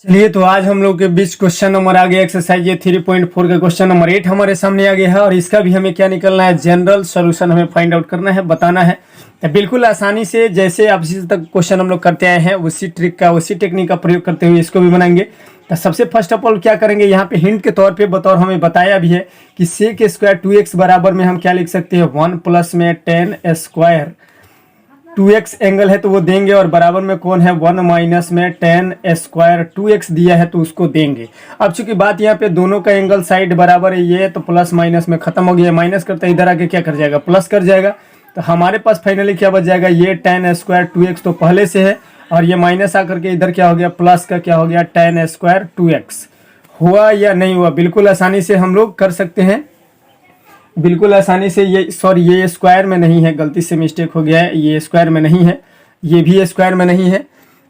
चलिए तो आज हम लोग के बीच क्वेश्चन नंबर आ गया एक्सरसाइज ये 3.4 का क्वेश्चन नंबर 8 हमारे सामने आ गया है और इसका भी हमें क्या निकलना है, जनरल सॉल्यूशन हमें फाइंड आउट करना है, बताना है। तो बिल्कुल आसानी से जैसे अब इसी तक क्वेश्चन हम लोग करते आए हैं उसी ट्रिक का उसी टेक्निक का प्रयोग करते हुए इसको भी बनाएंगे। तो सबसे फर्स्ट ऑफ ऑल क्या करेंगे, यहाँ पे हिंट के तौर पे बतौर हमें बताया भी है कि सेक स्क्वायर 2x बराबर में हम क्या लिख सकते हैं 1 प्लस में 10 स्क्वायर 2x एंगल है तो वो देंगे और बराबर में कौन है 1 माइनस में 10 स्क्वायर 2x दिया है तो उसको देंगे। अब चूंकि बात यहाँ पे दोनों का एंगल साइड बराबर है ये तो प्लस माइनस में खत्म हो गया, माइनस करते इधर आके क्या कर जाएगा प्लस कर जाएगा। तो हमारे पास फाइनली क्या बच जाएगा, ये 10 स्क्वायर 2x तो पहले से है और ये माइनस आकर के इधर क्या हो गया प्लस का क्या हो गया 10 स्क्वायर 2x। हुआ या नहीं हुआ, बिल्कुल आसानी से हम लोग कर सकते हैं, बिल्कुल आसानी से। ये सॉरी ये स्क्वायर में नहीं है, गलती से मिस्टेक हो गया है, ये स्क्वायर में नहीं है, ये भी स्क्वायर में नहीं है।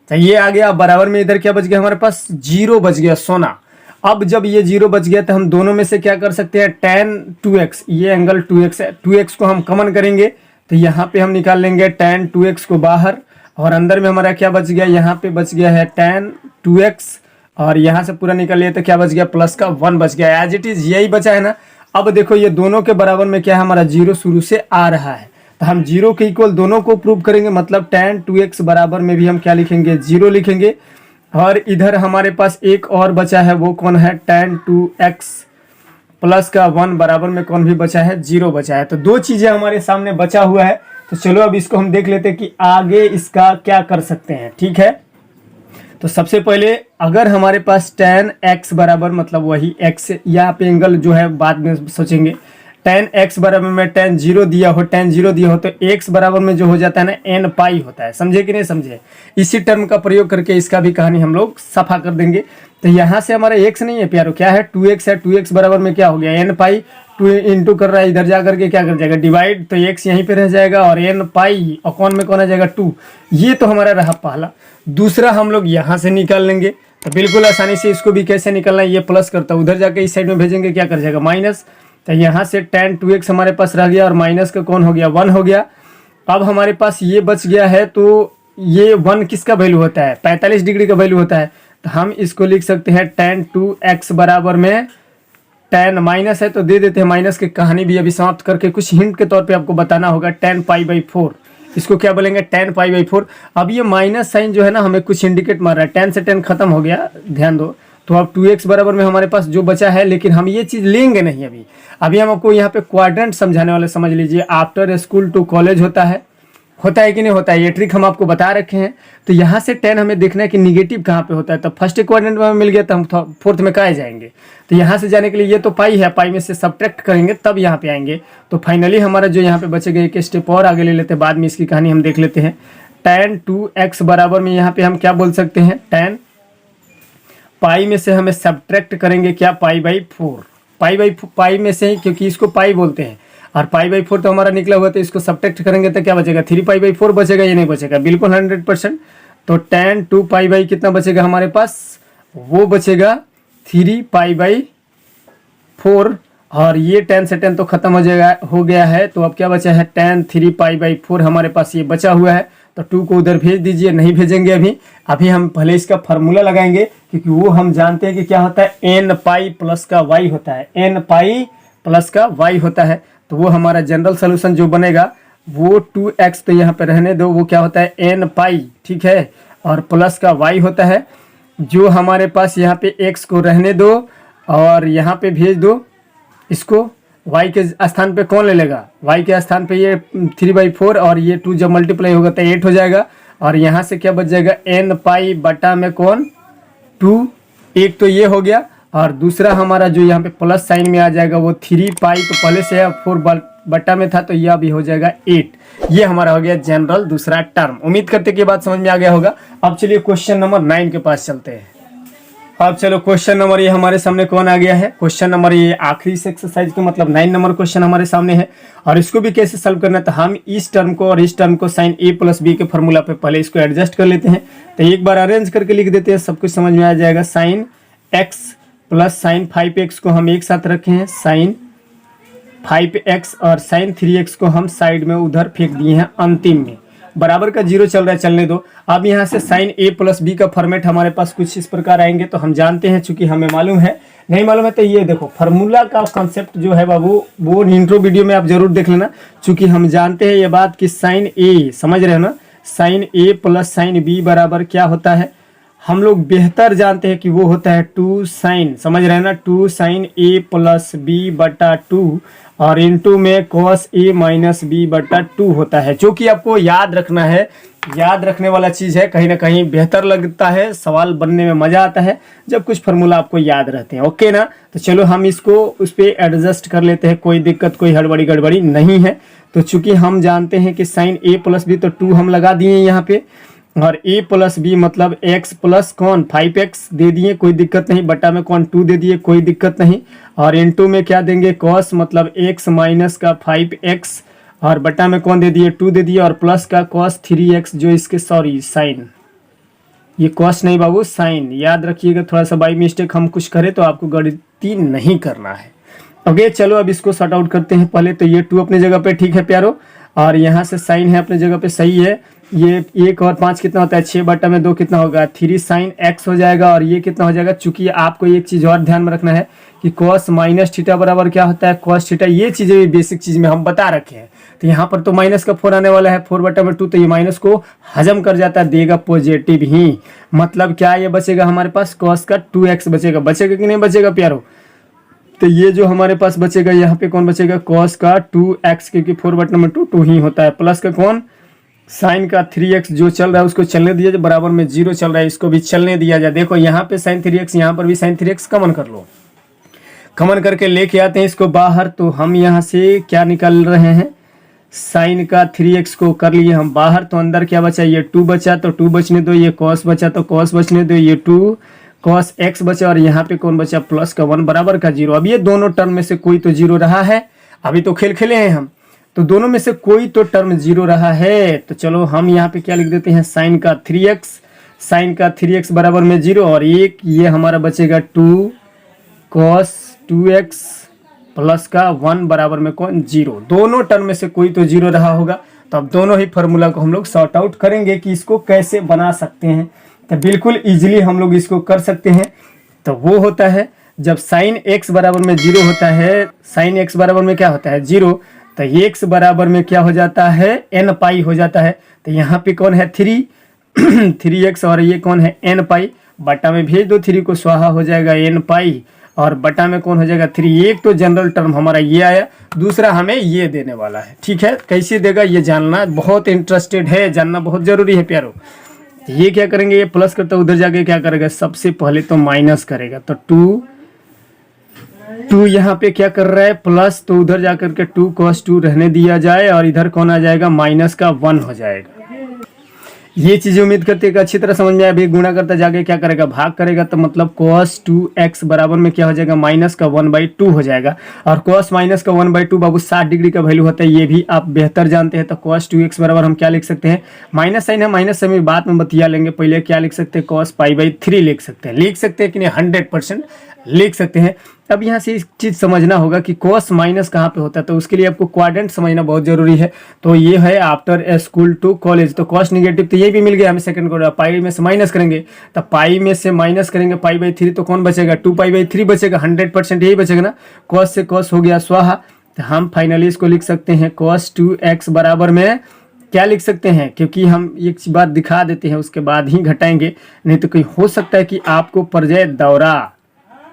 तो ये आ गया बराबर में, इधर क्या बच गया हमारे पास जीरो बच गया सोना। अब जब ये जीरो बच गया तो हम दोनों में से क्या कर सकते हैं 10 2x, ये एंगल 2x है, 2x को हम कॉमन करेंगे तो यहाँ पे हम निकाल लेंगे 10 2x को बाहर और अंदर में हमारा क्या बच गया, यहाँ पे बच गया है 10 2x और यहाँ से पूरा निकाल लिया तो क्या बच गया प्लस का 1 बच गया। एज इट इज यही बचा है ना। अब देखो ये दोनों के बराबर में क्या है हमारा जीरो शुरू से आ रहा है तो हम जीरो के इक्वल दोनों को प्रूव करेंगे, मतलब 10 2x बराबर में भी हम क्या लिखेंगे जीरो लिखेंगे। और इधर हमारे पास एक और बचा है वो कौन है 10 2x प्लस का 1 बराबर में कौन भी बचा है जीरो बचा है। तो दो चीजें हमारे सामने बचा हुआ है। तो चलो अब इसको हम देख लेते हैं कि आगे इसका क्या कर सकते हैं। ठीक है, तो सबसे पहले अगर हमारे पास 10x बराबर मतलब वही x यहाँ पे एंगल जो है बाद में सोचेंगे, 10x बराबर में 10 जीरो दिया हो 10 जीरो दिया हो तो x बराबर में जो हो जाता है ना n पाई होता है। समझे कि नहीं समझे, इसी टर्म का प्रयोग करके इसका भी कहानी हम लोग सफा कर देंगे। तो यहाँ से हमारा x नहीं है प्यारो, क्या है 2x है, 2x बराबर में क्या हो गया n पाई, 2 इंटू कर रहा है इधर जा करके क्या कर जाएगा डिवाइड, तो x यहीं पे रह जाएगा और n पाई अकाउंट में कौन आ जाएगा 2। ये तो हमारा रहा पहला। दूसरा हम लोग यहाँ से निकाल लेंगे तो बिल्कुल आसानी से इसको भी कैसे निकालना है, ये प्लस करता उधर जाके इस साइड में भेजेंगे क्या कर जाएगा माइनस। तो यहाँ से 10 2x हमारे पास रह गया और माइनस का कौन हो गया 1 हो गया। अब हमारे पास ये बच गया है तो ये 1 किसका वैल्यू होता है 45 डिग्री का वैल्यू होता है। तो हम इसको लिख सकते हैं 10 2x बराबर में 10 माइनस है तो दे देते हैं माइनस की कहानी भी अभी समाप्त करके कुछ हिंट के तौर पे आपको बताना होगा 10 पाई बाई 4, इसको क्या बोलेंगे 10 पाई बाई 4। अब ये माइनस साइन जो है ना हमें कुछ इंडिकेट मार रहा है, 10 से 10 खत्म हो गया ध्यान दो। तो अब 2x बराबर में हमारे पास जो बचा है, लेकिन हम ये चीज़ लेंगे नहीं अभी हम आपको यहाँ पे क्वाड्रेंट समझाने वाले समझ लीजिए। आफ्टर स्कूल टू कॉलेज होता है कि नहीं होता है, ये ट्रिक हम आपको बता रखे हैं। तो यहाँ से 10 हमें देखना है कि निगेटिव कहाँ पे होता है। तो फर्स्ट क्वाड्रेंट में हमें मिल गया तो हम फोर्थ में कहाँ जाएंगे, तो यहाँ से जाने के लिए ये तो पाई है, पाई में से सब्ट्रैक्ट करेंगे तब यहाँ पे आएंगे। तो फाइनली हमारा जो यहाँ पे बचेगा एक स्टेप और आगे ले लेते हैं, बाद में इसकी कहानी हम देख लेते हैं। 10 2x बराबर में यहाँ पे हम क्या बोल सकते हैं 10 पाई में से हमें सब्ट्रैक्ट करेंगे क्या पाई बाई 4, पाई में से ही क्योंकि इसको पाई बोलते हैं और पाई बाई 4 तो हमारा निकला हुआ तो इसको सब्ट्रैक्ट करेंगे तो क्या बचेगा 3 पाई बाई 4 बचेगा, ये नहीं बचेगा बिल्कुल 100%। तो 10 2 पाई बाई कितना बचेगा हमारे पास, वो बचेगा 3 पाई बाई 4 और ये 10 से 10 तो खत्म हो गया है। तो अब क्या बचा है 10 3 पाई बाई 4 हमारे पास ये बचा हुआ है। तो 2 को उधर भेज दीजिए, नहीं भेजेंगे अभी हम पहले इसका फार्मूला लगाएंगे क्योंकि वो हम जानते हैं कि क्या होता है n पाई प्लस का y होता है, n पाई प्लस का y होता है। तो वो हमारा जनरल सोल्यूशन जो बनेगा वो 2x तो यहाँ पे रहने दो, वो क्या होता है n पाई, ठीक है, और प्लस का y होता है। जो हमारे पास यहाँ पे x को रहने दो और यहाँ पे भेज दो इसको, y के स्थान पे कौन ले लेगा, y के स्थान पे ये 3/4 और ये 2 जब मल्टीप्लाई होगा तो 8 हो जाएगा और यहाँ से क्या बच जाएगा n पाई बटा में कौन 2, एक तो ये हो गया और दूसरा हमारा जो यहाँ पे प्लस साइन में आ जाएगा वो 3 पाई, तो पहले से 4 बटा में था तो यह भी हो जाएगा 8। ये हमारा हो गया जनरल दूसरा टर्म। उम्मीद करते कि बात समझ में आ गया होगा। अब चलिए क्वेश्चन नंबर 9 के पास चलते हैं। अब चलो क्वेश्चन नंबर ये हमारे सामने कौन आ गया है, क्वेश्चन नंबर ये आखिरी इस एक्सरसाइज के मतलब 9 नंबर क्वेश्चन हमारे सामने है और इसको भी कैसे सॉल्व करना है। तो हम इस टर्म को और इस टर्म को साइन a प्लस बी के फॉर्मूला पे पहले इसको एडजस्ट कर लेते हैं। तो एक बार अरेंज करके लिख देते हैं, सब कुछ समझ में आ जाएगा। Sign x plus sign 5x को हम एक साथ रखे हैं, साइन 5x और साइन 3x को हम साइड में उधर फेंक दिए हैं अंतिम में। बराबर का 0 चल रहा है, चलने दो। अब यहाँ से साइन ए प्लस बी का फॉर्मेट हमारे पास कुछ इस प्रकार आएंगे, तो हम जानते हैं, चूंकि हमें मालूम है, नहीं मालूम है तो ये देखो फार्मूला का कॉन्सेप्ट जो है बाबू वो इंट्रो वीडियो में आप जरूर देख लेना, चूंकि हम जानते हैं ये बात कि साइन ए, समझ रहे हो ना, साइन ए प्लस साइन बी बराबर क्या होता है, हम लोग बेहतर जानते हैं कि वो होता है 2 साइन, समझ रहे हैं ना, 2 साइन ए प्लस बी बटा 2 और इनटू में कॉस ए माइनस बी बटा 2 होता है, जो कि आपको याद रखना है, याद रखने वाला चीज़ है। कहीं ना कहीं बेहतर लगता है, सवाल बनने में मज़ा आता है जब कुछ फार्मूला आपको याद रहते हैं। ओके ना, तो चलो हम इसको उस पर एडजस्ट कर लेते हैं, कोई दिक्कत कोई हड़बड़ी गड़बड़ी नहीं है। तो चूंकि हम जानते हैं कि साइन ए प्लस बी, तो 2 हम लगा दिए यहाँ पे, और a प्लस बी मतलब x प्लस कौन 5x दे दिए, कोई दिक्कत नहीं, बटा में कौन 2 दे दिए, कोई दिक्कत नहीं, और इनटू में क्या देंगे cos मतलब x माइनस का 5x और बटा में कौन दे दिए 2 दे दिए, और प्लस का cos 3x जो इसके सॉरी साइन, ये cos नहीं बाबू साइन, याद रखिएगा, थोड़ा सा बाई मिस्टेक हम कुछ करें तो आपको गलती नहीं करना है। ओके चलो अब इसको सॉर्ट आउट करते हैं। पहले तो ये 2 अपने जगह पे ठीक है प्यारो, और यहाँ से साइन है अपने जगह पे सही है, ये 1 और 5 कितना होता है 6 बटा में 2 कितना होगा 3 साइन x हो जाएगा, और ये कितना हो जाएगा, चूंकि आपको एक चीज़ और ध्यान में रखना है कि cos माइनस थीटा बराबर क्या होता है cos थीटा, ये चीज़ें भी बेसिक चीज़ में हम बता रखे हैं। तो यहाँ पर तो माइनस का 4 आने वाला है, 4 बटा में 2, तो ये माइनस को हजम कर जाता है, देगा पॉजिटिव ही, मतलब क्या ये बचेगा हमारे पास cos का 2x बचेगा, बचेगा कि नहीं बचेगा प्यारो, तो ये जो हमारे पास बचेगा यहाँ पे कौन बचेगा cos का 2x, क्योंकि 4 बटा में 2 ही होता है, प्लस का कौन साइन का 3x जो चल रहा है उसको चलने दिया जाए, बराबर में 0 चल रहा है इसको भी चलने दिया जाए। देखो यहाँ पे साइन 3x, यहाँ पर भी साइन 3x, कमन कर लो, कमन करके लेके आते हैं इसको बाहर। तो हम यहाँ से क्या निकाल रहे हैं, साइन का 3x को कर लिए हम बाहर, तो अंदर क्या बचा, ये 2 बचा तो 2 बचने दो, ये cos बचा तो cos बचने दो, ये 2 cos x बचा, और यहाँ पे कौन बचा प्लस का 1 बराबर का 0। अब ये दोनों टर्म में से कोई तो 0 रहा है, अभी तो खेल खेले हैं हम, तो दोनों में से कोई तो टर्म 0 रहा है, तो चलो हम यहाँ पे क्या लिख देते हैं, साइन का 3x, साइन का 3x बराबर में 0, और एक ये हमारा बचेगा 2 cos 2x प्लस का 1 बराबर में कौन 0, दोनों टर्म में से कोई तो 0 रहा होगा। तो अब दोनों ही फार्मूला को हम लोग सॉर्ट आउट करेंगे कि इसको कैसे बना सकते हैं, तो बिल्कुल इजीली हम लोग इसको कर सकते हैं। तो वो होता है जब साइन x बराबर में 0 होता है, साइन x बराबर में क्या होता है 0, तो x बराबर में क्या हो जाता है n पाई हो जाता है, तो यहाँ पे कौन है 3x और ये कौन है n पाई, बटा में भेज दो 3 को, स्वाहा हो जाएगा n पाई, और बटा में कौन हो जाएगा 3। एक तो जनरल टर्म हमारा ये आया, दूसरा हमें ये देने वाला है, ठीक है, कैसे देगा ये जानना बहुत इंटरेस्टेड है, जानना बहुत जरूरी है प्यारो। ये क्या करेंगे, ये प्लस करता उधर जाके क्या करेगा, सबसे पहले तो माइनस करेगा, तो 2 यहाँ पे क्या कर रहा है प्लस, तो उधर जाकर के 2 cos 2 रहने दिया जाए, और इधर कौन आ जाएगा माइनस का 1 हो जाएगा। ये चीज़ उम्मीद करते हैं कि अच्छी तरह समझ में आए। अभी गुणा करता जाके क्या करेगा, भाग करेगा, तो मतलब cos 2x बराबर में क्या हो जाएगा माइनस का 1/2 हो जाएगा, और cos माइनस का 1/2 बाबू 60 डिग्री का वैल्यू होता है, ये भी आप बेहतर जानते हैं। तो cos 2x बराबर हम क्या लिख सकते हैं, माइनस साइन है, माइनस से हम बाद में बतिया लेंगे, पहले क्या लिख सकते हैं cos π/3 लिख सकते हैं कि नहीं 100% लिख सकते हैं। अब यहाँ से इस चीज़ समझना होगा कि cos माइनस कहाँ पे होता है, तो उसके लिए आपको क्वाड्रेंट समझना बहुत जरूरी है। तो ये है आफ्टर स्कूल टू कॉलेज, तो cos निगेटिव तो ये भी मिल गया हमें सेकंड क्वाड्रेंट, पाई में से माइनस करेंगे, तो पाई में से माइनस करेंगे π/3, तो कौन बचेगा 2π/3 बचेगा, 100% यही बचेगा ना, cos से cos हो गया स्वाहा। तो हम फाइनली इसको लिख सकते हैं cos 2x बराबर में क्या लिख सकते हैं, क्योंकि हम एक बात दिखा देते हैं उसके बाद ही घटाएंगे, नहीं तो कोई हो सकता है कि आपको पड़ जाए दौरा,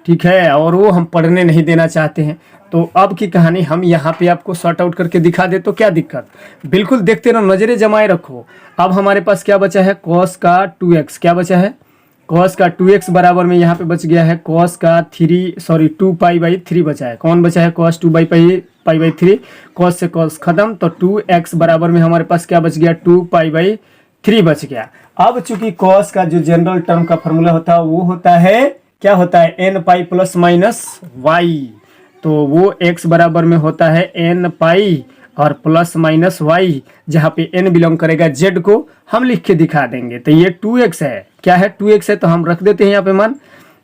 ठीक है, और वो हम पढ़ने नहीं देना चाहते हैं। तो अब की कहानी हम यहाँ पे आपको सॉर्ट आउट करके दिखा दे तो क्या दिक्कत, बिल्कुल देखते रहो, नजरें जमाए रखो। अब हमारे पास क्या बचा है cos का 2x, क्या बचा है cos का 2x बराबर में यहाँ पे बच गया है cos का 2π/3 बचा है, कौन बचा है cos 2π/3, cos से cos खत्म, तो 2x बराबर में हमारे पास क्या बच गया 2π/3 बच गया। अब चूंकि cos का जो जनरल टर्म का फॉर्मूला होता है वो होता है क्या होता है n pi plus minus y, तो वो x बराबर में होता है n पाई और प्लस माइनस y, जहाँ पे n बिलोंग करेगा z को हम लिख के दिखा देंगे। तो ये 2x है, क्या है 2x है, तो हम रख देते हैं यहाँ पे मान,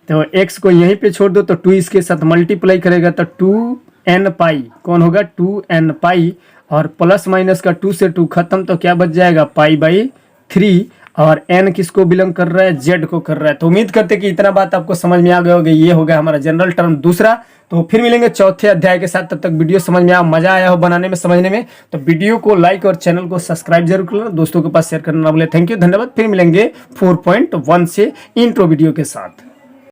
तो x को यहीं पे छोड़ दो, तो 2 इसके साथ मल्टीप्लाई करेगा तो 2n पाई कौन होगा 2n पाई, और प्लस माइनस का 2 से 2 खत्म, तो क्या बच जाएगा π/3। और n किसको बिलोंग कर रहा है, z को कर रहा है। तो उम्मीद करते हैं कि इतना बात आपको समझ में आ गया होगा। ये हो गया हमारा जनरल टर्म दूसरा। तो फिर मिलेंगे चौथे अध्याय के साथ। तब तक वीडियो समझ में आया, मजा आया हो बनाने में, समझने में, तो वीडियो को लाइक और चैनल को सब्सक्राइब जरूर करना, दोस्तों के पास शेयर करना ना भूले। थैंक यू, धन्यवाद। फिर मिलेंगे 4.1 से इंट्रो वीडियो के साथ।